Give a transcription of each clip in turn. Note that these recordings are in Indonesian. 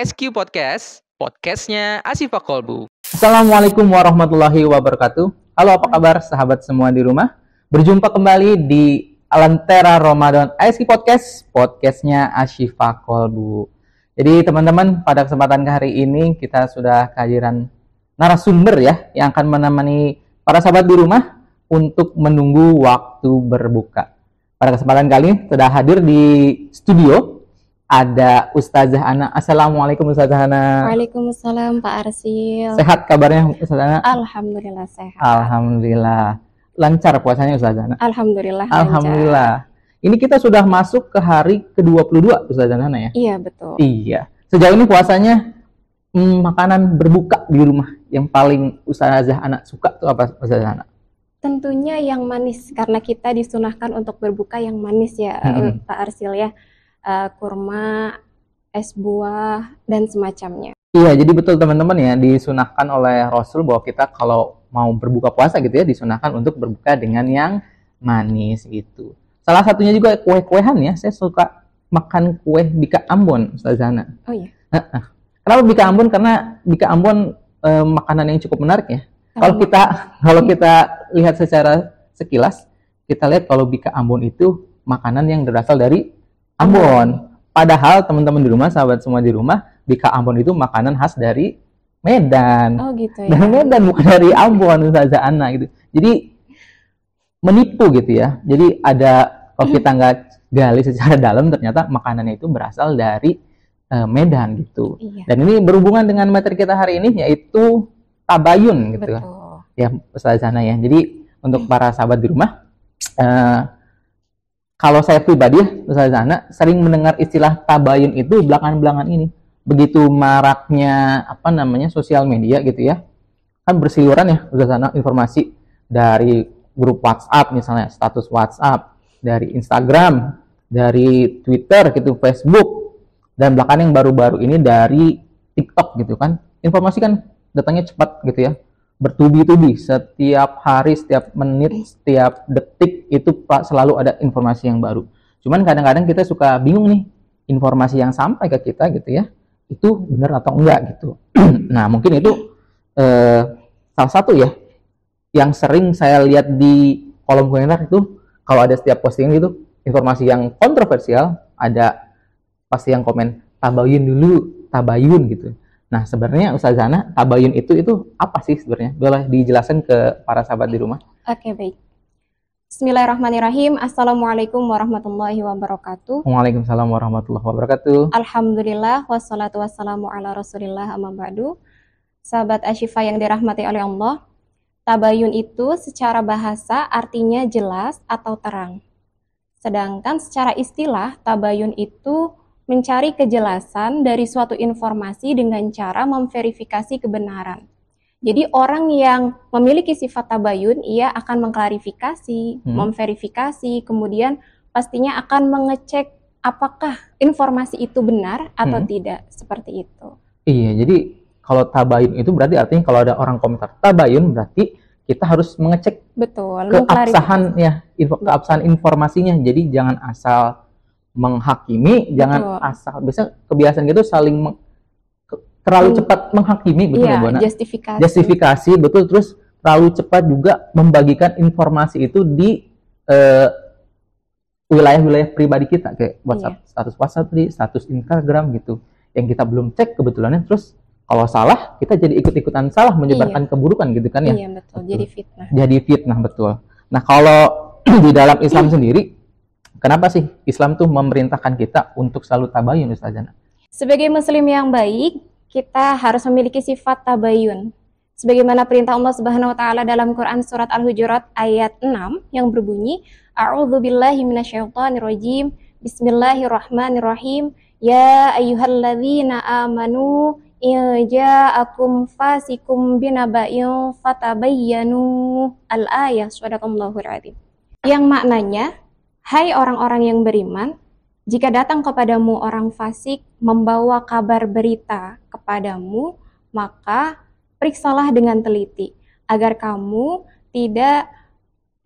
ASQ Podcast, podcastnya Asifa Kolbu. Assalamualaikum warahmatullahi wabarakatuh. Halo, apa kabar sahabat semua di rumah? Berjumpa kembali di Alantera Ramadan ASQ Podcast, podcastnya Asifa Kolbu. Jadi teman-teman, pada kesempatan hari ini kita sudah kehadiran narasumber ya, yang akan menemani para sahabat di rumah untuk menunggu waktu berbuka. Pada kesempatan kali ini sudah hadir di studio ada Ustazah Ana. Assalamualaikum Ustazah Ana. Waalaikumsalam Pak Arsil. Sehat kabarnya Ustazah Ana? Alhamdulillah sehat. Alhamdulillah. Lancar puasanya Ustazah Ana? Alhamdulillah. Alhamdulillah. Ini kita sudah masuk ke hari ke-22 Ustazah Ana ya? Iya betul. Iya. Sejauh ini puasanya makanan berbuka di rumah yang paling Ustazah Ana suka itu apa Ustazah Ana? Tentunya yang manis, karena kita disunahkan untuk berbuka yang manis ya Pak Arsil ya. Kurma, es buah, dan semacamnya. Iya, jadi betul teman-teman ya, disunahkan oleh Rasul bahwa kita kalau mau berbuka puasa gitu ya, disunahkan untuk berbuka dengan yang manis gitu. Salah satunya juga kue-kuehan ya, saya suka makan kue Bika Ambon, Ustazah Ana. Oh iya. Kenapa Bika Ambon? Karena Bika Ambon makanan yang cukup menarik ya. Kalau kita lihat secara sekilas, kita lihat kalau Bika Ambon itu makanan yang berasal dari Ambon. Padahal teman-teman di rumah, sahabat semua di rumah, Bika Ambon itu makanan khas dari Medan. Oh gitu ya. Dari Medan, bukan dari Ambon, Ustazah Ana gitu. Jadi menipu gitu ya. Jadi ada, kalau kita nggak gali secara dalam, ternyata makanannya itu berasal dari Medan gitu. Iya. Dan ini berhubungan dengan materi kita hari ini, yaitu tabayun gitu. Betul. Ya Ustazah Ana ya. Jadi untuk para sahabat di rumah, kalau saya pribadi ya Ustazah Ana sering mendengar istilah tabayun itu belakangan ini. Begitu maraknya sosial media gitu ya. Kan berseliweran ya Ustazah Ana informasi dari grup WhatsApp misalnya, status WhatsApp, dari Instagram, dari Twitter gitu, Facebook, dan belakangan yang baru-baru ini dari TikTok gitu kan. Informasi kan datangnya cepat gitu ya, bertubi-tubi, setiap hari, setiap menit, setiap detik itu selalu ada informasi yang baru. Cuman kadang-kadang kita suka bingung nih, informasi yang sampai ke kita gitu ya, itu benar atau enggak gitu. Nah mungkin itu salah satu ya yang sering saya lihat di kolom komentar itu, kalau ada setiap postingan gitu informasi yang kontroversial, ada pasti yang komen tabayun dulu, tabayun gitu. Nah, sebenarnya Ustazah Ana, tabayun itu apa sih sebenarnya? Boleh dijelaskan ke para sahabat di rumah? Oke, baik. Bismillahirrahmanirrahim. Assalamualaikum warahmatullahi wabarakatuh. Waalaikumsalam warahmatullahi wabarakatuh. Alhamdulillah, wassalatu wassalamu ala rasulillah amma ba'du. Sahabat Asyifa yang dirahmati oleh Allah, tabayun itu secara bahasa artinya jelas atau terang. Sedangkan secara istilah, tabayun itu mencari kejelasan dari suatu informasi dengan cara memverifikasi kebenaran. Jadi orang yang memiliki sifat tabayun, ia akan mengklarifikasi, memverifikasi, kemudian pastinya akan mengecek apakah informasi itu benar atau tidak, seperti itu. Iya, jadi kalau tabayun itu berarti artinya kalau ada orang komentar tabayun berarti kita harus mengecek keabsahan ya, keabsahan informasinya. Jadi jangan asal menghakimi, jangan asal, biasa kebiasaan gitu saling terlalu cepat menghakimi, betul ya Bu Ana? Justifikasi, betul, terus terlalu cepat juga membagikan informasi itu di wilayah-wilayah pribadi kita, kayak WhatsApp, status WhatsApp, status Instagram gitu, yang kita belum cek kebetulannya, terus kalau salah kita jadi ikut-ikutan salah menyebarkan keburukan gitu kan ya? Iya betul, jadi fitnah. Jadi fitnah, betul. Nah kalau di dalam Islam sendiri, kenapa sih Islam tuh memerintahkan kita untuk selalu tabayun, Ustazah Ana? Sebagai muslim yang baik, kita harus memiliki sifat tabayun. Sebagaimana perintah Allah Subhanahu wa taala dalam Quran surat Al-Hujurat ayat 6 yang berbunyi, A'udzubillahi minasyaitonirrajim. Bismillahirrahmanirrahim. Ya ayyuhalladzina amanu in ja'akum fasikum binaba'in fatabayyanu. Al-ayah, sadaqallahul adzim. Yang maknanya, hai orang-orang yang beriman, jika datang kepadamu orang fasik membawa kabar berita kepadamu, maka periksalah dengan teliti, agar kamu tidak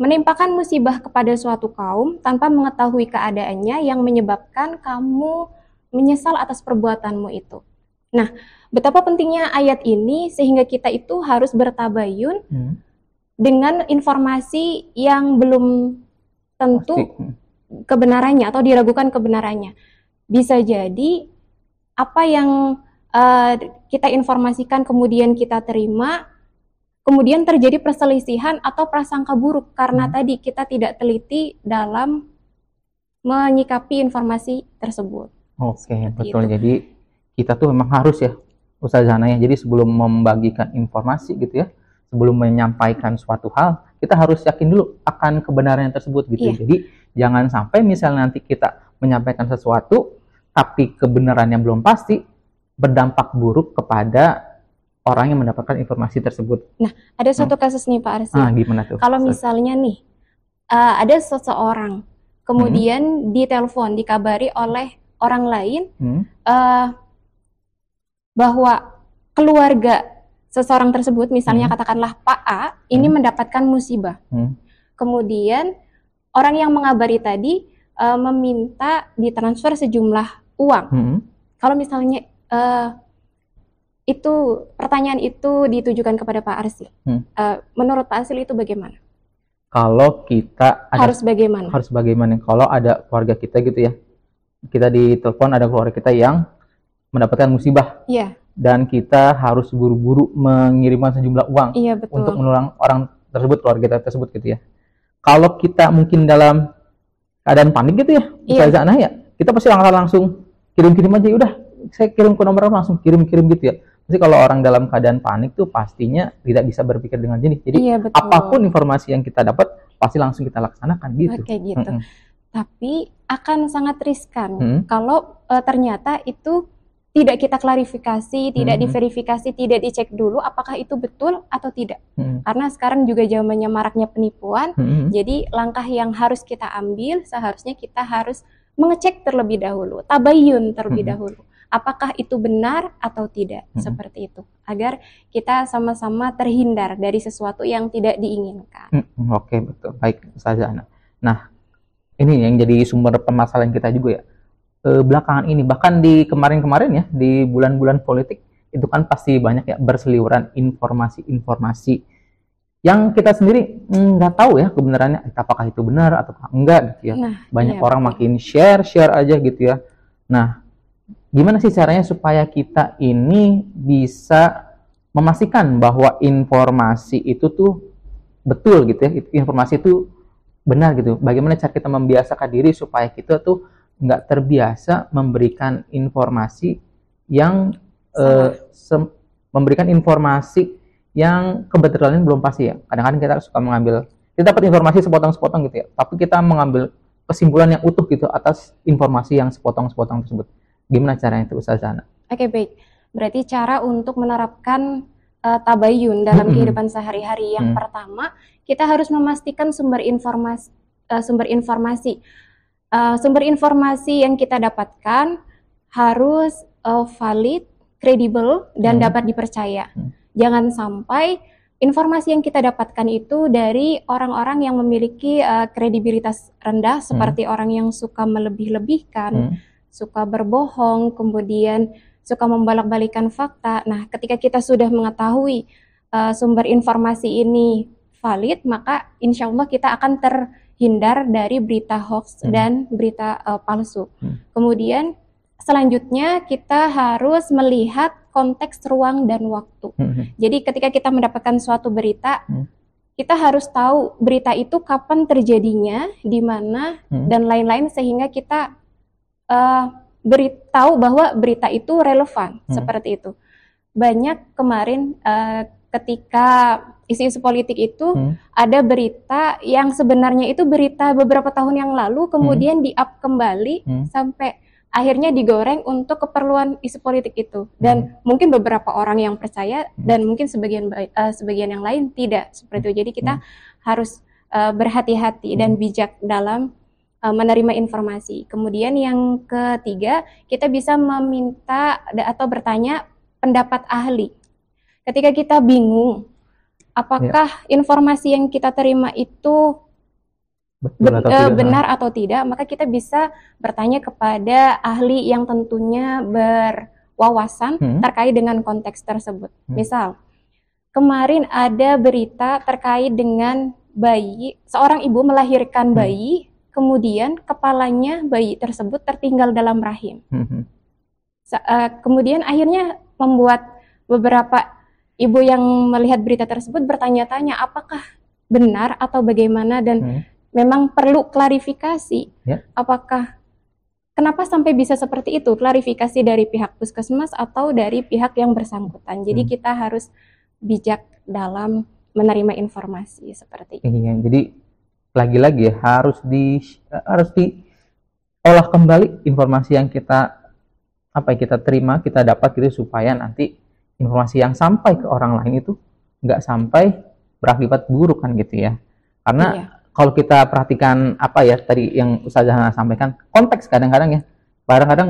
menimpakan musibah kepada suatu kaum tanpa mengetahui keadaannya yang menyebabkan kamu menyesal atas perbuatanmu itu. Betapa pentingnya ayat ini sehingga kita itu harus bertabayun dengan informasi yang belum tentu Pasti. kebenarannya atau diragukan kebenarannya. Bisa jadi apa yang kita informasikan kemudian kita terima, kemudian terjadi perselisihan atau prasangka buruk karena tadi kita tidak teliti dalam menyikapi informasi tersebut. Oke, Seperti betul. itu. Jadi kita tuh memang harus ya, Ustazah Hana ya. Jadi sebelum membagikan informasi gitu ya, sebelum menyampaikan suatu hal, kita harus yakin dulu akan kebenaran tersebut gitu. Iya. Jadi jangan sampai misalnya nanti kita menyampaikan sesuatu, tapi kebenarannya belum pasti, berdampak buruk kepada orang yang mendapatkan informasi tersebut. Ada satu kasus nih Pak Arsi. Gimana tuh? Kalau misalnya nih ada seseorang kemudian ditelepon, dikabari oleh orang lain bahwa keluarga seseorang tersebut, misalnya katakanlah Pak A, ini mendapatkan musibah. Kemudian orang yang mengabari tadi meminta ditransfer sejumlah uang. Kalau misalnya itu pertanyaan itu ditujukan kepada Pak Arsi, menurut Pak Arsi itu bagaimana? Kalau kita Harus bagaimana? harus bagaimana? Kalau ada keluarga kita gitu ya, kita ditelepon ada keluarga kita yang mendapatkan musibah, Iya, dan kita harus buru-buru mengirimkan sejumlah uang iya betul. untuk menolong orang tersebut, keluarga kita tersebut gitu ya. Kalau kita mungkin dalam keadaan panik gitu ya, Iya. Ustazah Ana ya, kita pasti langsung kirim-kirim aja, udah saya kirim ke nomor langsung kirim-kirim gitu ya. Pasti kalau orang dalam keadaan panik tuh pastinya tidak bisa berpikir dengan jernih. Jadi Iya betul. apapun informasi yang kita dapat pasti langsung kita laksanakan gitu. Oke gitu. Tapi akan sangat riskan kalau ternyata itu tidak kita klarifikasi, tidak diverifikasi, tidak dicek dulu apakah itu betul atau tidak. Karena sekarang juga zamannya maraknya penipuan, jadi langkah yang harus kita ambil seharusnya kita harus mengecek terlebih dahulu, tabayun terlebih dahulu. Apakah itu benar atau tidak, seperti itu. Agar kita sama-sama terhindar dari sesuatu yang tidak diinginkan. Oke, betul. Baik, Ustazah Ana. Nah, ini yang jadi sumber permasalahan kita juga ya. Belakangan ini, bahkan di kemarin-kemarin ya, di bulan-bulan politik, itu kan pasti banyak ya berseliweran informasi-informasi yang kita sendiri nggak tahu ya kebenarannya, apakah itu benar atau enggak gitu ya. Nah, Banyak iya, orang betul. makin share aja gitu ya. Nah, gimana sih caranya supaya kita ini bisa memastikan bahwa informasi itu tuh betul gitu ya, informasi itu benar gitu. Bagaimana cara kita membiasakan diri supaya kita tuh nggak terbiasa memberikan informasi yang memberikan informasi yang kebetulan belum pasti ya. Kadang-kadang kita suka kita dapat informasi sepotong-sepotong gitu ya, tapi kita mengambil kesimpulan yang utuh gitu atas informasi yang sepotong-sepotong tersebut. Gimana caranya itu, Ustazah Ana? Oke, baik. Berarti cara untuk menerapkan tabayun dalam kehidupan sehari-hari. Yang pertama, kita harus memastikan sumber informasi yang kita dapatkan harus valid, kredibel, dan dapat dipercaya. Jangan sampai informasi yang kita dapatkan itu dari orang-orang yang memiliki kredibilitas rendah, seperti orang yang suka melebih-lebihkan, suka berbohong, kemudian suka membolak-balikan fakta. Nah, ketika kita sudah mengetahui sumber informasi ini valid, maka insya Allah kita akan terhindar dari berita hoax dan berita palsu. Kemudian selanjutnya kita harus melihat konteks ruang dan waktu. Jadi ketika kita mendapatkan suatu berita, kita harus tahu berita itu kapan terjadinya, di mana, dan lain-lain, sehingga kita beritahu bahwa berita itu relevan, seperti itu. Banyak kemarin ketika isu-isu politik itu ada berita yang sebenarnya itu berita beberapa tahun yang lalu, kemudian di-up kembali sampai akhirnya digoreng untuk keperluan isu politik itu. Dan mungkin beberapa orang yang percaya dan mungkin sebagian yang lain tidak, seperti itu. Jadi kita harus berhati-hati dan bijak dalam menerima informasi. Kemudian yang ketiga, kita bisa meminta atau bertanya pendapat ahli. Ketika kita bingung, apakah informasi yang kita terima itu benar atau tidak, maka kita bisa bertanya kepada ahli yang tentunya wawasan terkait dengan konteks tersebut. Misal, kemarin ada berita terkait dengan bayi, seorang ibu melahirkan bayi, kemudian kepalanya bayi tersebut tertinggal dalam rahim. Kemudian akhirnya membuat beberapa ibu yang melihat berita tersebut bertanya-tanya apakah benar atau bagaimana, dan memang perlu klarifikasi. Apakah kenapa sampai bisa seperti itu? Klarifikasi dari pihak puskesmas atau dari pihak yang bersangkutan. Jadi kita harus bijak dalam menerima informasi seperti itu. Iya, jadi lagi-lagi harus diolah kembali informasi yang kita terima, kita dapat gitu, supaya nanti informasi yang sampai ke orang lain itu nggak sampai berakibat buruk kan gitu ya. Karena kalau kita perhatikan tadi yang Ustazah Hana sampaikan, konteks kadang-kadang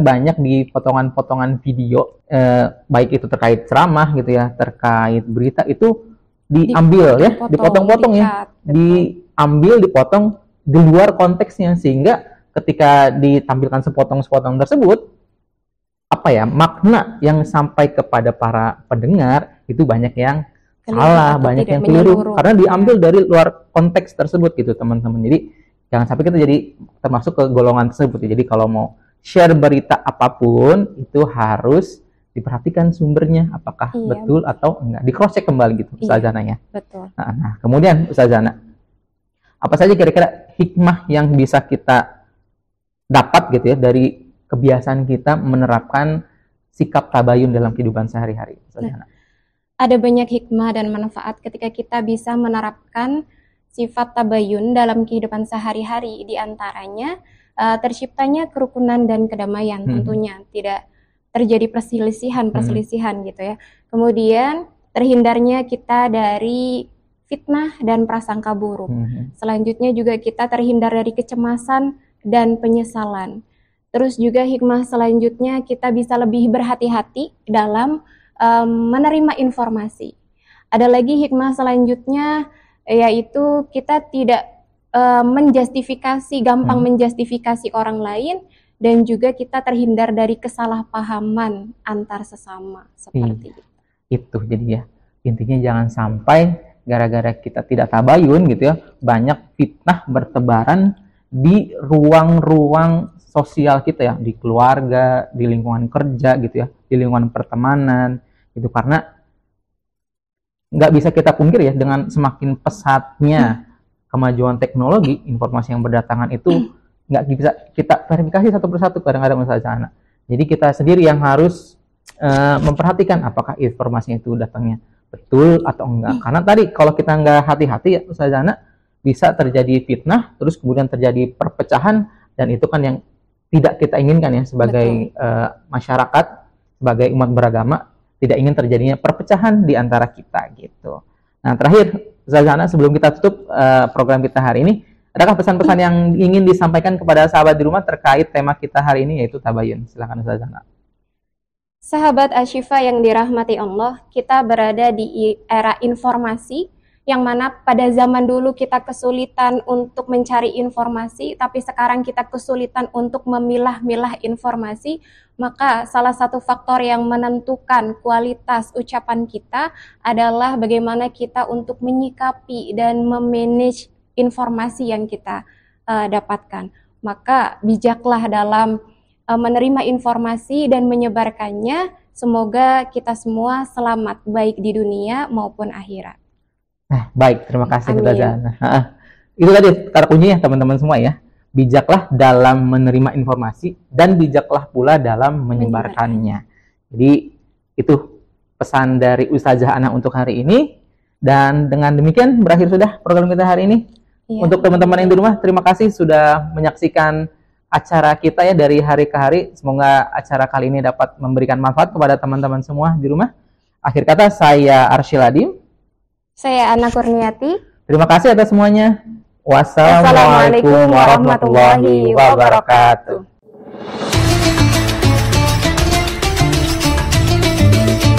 banyak di potongan-potongan video, baik itu terkait ceramah gitu ya, terkait berita, itu diambil dipotong-potong ya, diambil, dipotong di luar konteksnya, sehingga ketika ditampilkan sepotong-sepotong tersebut, makna yang sampai kepada para pendengar itu banyak yang salah, banyak yang keliru, karena diambil dari luar konteks tersebut gitu teman-teman. Jadi jangan sampai kita jadi termasuk ke golongan tersebut. Jadi kalau mau share berita apapun itu harus diperhatikan sumbernya, apakah betul atau enggak, di cross check kembali gitu Ustazah Hana ya. Betul. Nah, kemudian Ustazah Hana, apa saja kira-kira hikmah yang bisa kita dapat gitu ya dari kebiasaan kita menerapkan sikap tabayun dalam kehidupan sehari-hari? Ada banyak hikmah dan manfaat ketika kita bisa menerapkan sifat tabayun dalam kehidupan sehari-hari. Di antaranya terciptanya kerukunan dan kedamaian, tentunya tidak terjadi perselisihan gitu ya. Kemudian terhindarnya kita dari fitnah dan prasangka buruk. Selanjutnya juga kita terhindar dari kecemasan dan penyesalan. Terus juga hikmah selanjutnya kita bisa lebih berhati-hati dalam menerima informasi. Ada lagi hikmah selanjutnya, yaitu kita tidak gampang menjustifikasi orang lain, dan juga kita terhindar dari kesalahpahaman antar sesama seperti itu. Itu jadi ya, intinya jangan sampai gara-gara kita tidak tabayun gitu ya, banyak fitnah bertebaran di ruang-ruang sosial kita ya, di keluarga, di lingkungan kerja gitu ya, di lingkungan pertemanan gitu. Karena nggak bisa kita pungkir ya, dengan semakin pesatnya kemajuan teknologi, informasi yang berdatangan itu nggak bisa kita verifikasi satu persatu kadang-kadang Ustazah Hana. Jadi kita sendiri yang harus memperhatikan apakah informasinya itu datangnya betul atau enggak. Karena tadi kalau kita nggak hati-hati ya Ustazah Hana, bisa terjadi fitnah, terus kemudian terjadi perpecahan, dan itu kan yang tidak kita inginkan ya sebagai masyarakat, sebagai umat beragama, tidak ingin terjadinya perpecahan di antara kita gitu. Nah, terakhir Ustazah Hana, sebelum kita tutup program kita hari ini, adakah pesan-pesan yang ingin disampaikan kepada sahabat di rumah terkait tema kita hari ini, yaitu tabayun? Silakan Ustazah Hana. Sahabat Asyifa yang dirahmati Allah, kita berada di era informasi, yang mana pada zaman dulu kita kesulitan untuk mencari informasi, tapi sekarang kita kesulitan untuk memilah-milah informasi. Maka salah satu faktor yang menentukan kualitas ucapan kita adalah bagaimana kita untuk menyikapi dan memanage informasi yang kita dapatkan. Maka bijaklah dalam menerima informasi dan menyebarkannya. Semoga kita semua selamat baik di dunia maupun akhirat. Nah, baik, terima kasih Ustazah Hana. Itu tadi kata kuncinya teman-teman semua ya. Bijaklah dalam menerima informasi dan bijaklah pula dalam menyebarkannya. Jadi itu pesan dari Ustazah Hana untuk hari ini. Dan dengan demikian berakhir sudah program kita hari ini. Untuk teman-teman yang di rumah, terima kasih sudah menyaksikan acara kita ya dari hari ke hari. Semoga acara kali ini dapat memberikan manfaat kepada teman-teman semua di rumah. Akhir kata, saya Arsyil Adim. Saya Ana Kurniati. Terima kasih atas semuanya. Wassalamualaikum warahmatullahi wabarakatuh.